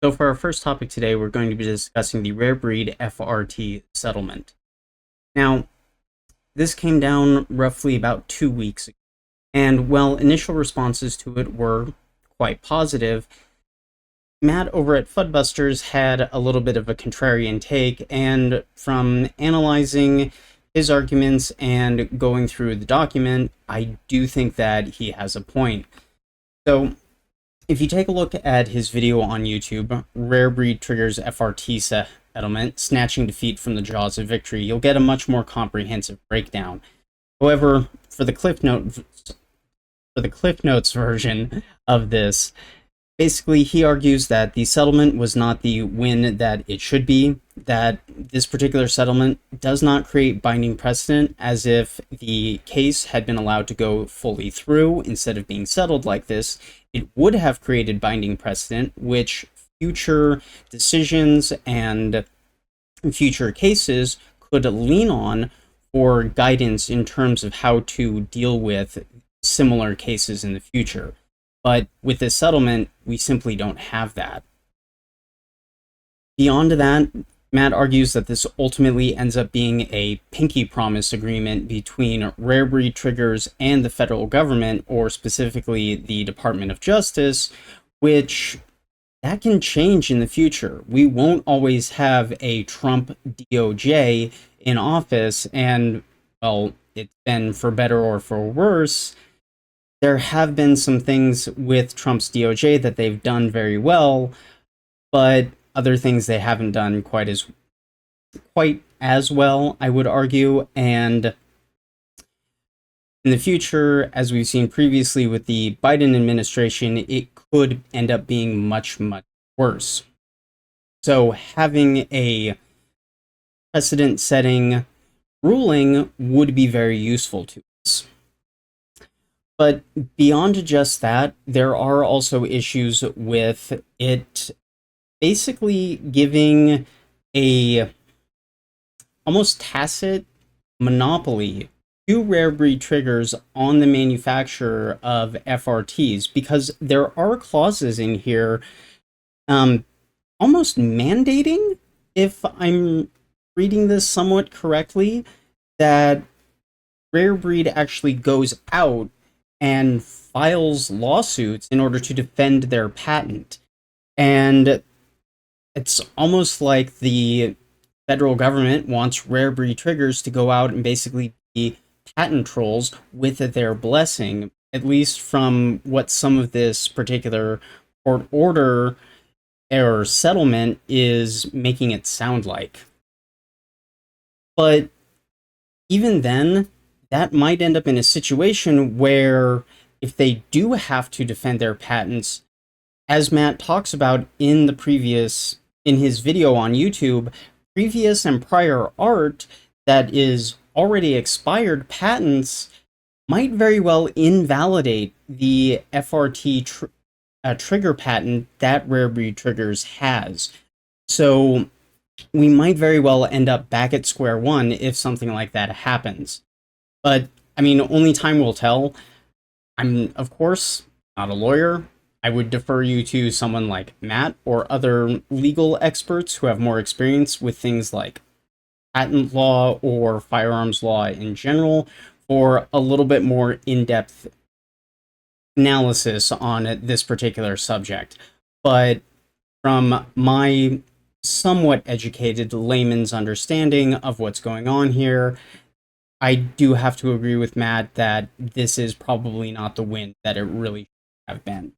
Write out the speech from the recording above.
So for our first topic today, we're going to be discussing the Rare Breed FRT settlement. Now, this came down roughly about 2 weeks ago, and while initial responses to it were quite positive, Matt over at Fudbusters had a little bit of a contrarian take, and from analyzing his arguments and going through the document, I do think that he has a point. So, if you take a look at his video on YouTube, Rare Breed Triggers FRT settlement, snatching defeat from the jaws of victory, you'll get a much more comprehensive breakdown. However, for the Cliff Notes version of this, basically he argues that the settlement was not the win that it should be, that this particular settlement does not create binding precedent, as if the case had been allowed to go fully through instead of being settled like this. It would have created binding precedent, which future decisions and future cases could lean on for guidance in terms of how to deal with similar cases in the future. But with this settlement, we simply don't have that. Beyond that, Matt argues that this ultimately ends up being a pinky promise agreement between Rare Breed Triggers and the federal government, or specifically the Department of Justice, which that can change in the future. We won't always have a Trump DOJ in office, and, well, it's been for better or for worse. There have been some things with Trump's DOJ that they've done very well, but other things they haven't done quite as well, I would argue. And in the future, as we've seen previously with the Biden administration, it could end up being much, much worse. So having a precedent-setting ruling would be very useful to us. But beyond just that, there are also issues with it basically giving a almost tacit monopoly to Rare Breed Triggers on the manufacture of FRTs, because there are clauses in here almost mandating, if I'm reading this somewhat correctly, that Rare Breed actually goes out and files lawsuits in order to defend their patent. And it's almost like the federal government wants Rare Breed Triggers to go out and basically be patent trolls with their blessing, at least from what some of this particular court order or settlement is making it sound like. But even then, that might end up in a situation where if they do have to defend their patents, as Matt talks about in his video on YouTube, previous and prior art that is already expired patents might very well invalidate the FRT trigger patent that Rare Breed Triggers has. So we might very well end up back at square one if something like that happens. But, I mean, only time will tell. I'm, of course, not a lawyer. I would defer you to someone like Matt or other legal experts who have more experience with things like patent law or firearms law in general for a little bit more in-depth analysis on this particular subject. But from my somewhat educated layman's understanding of what's going on here, I do have to agree with Matt that this is probably not the win that it really should have been.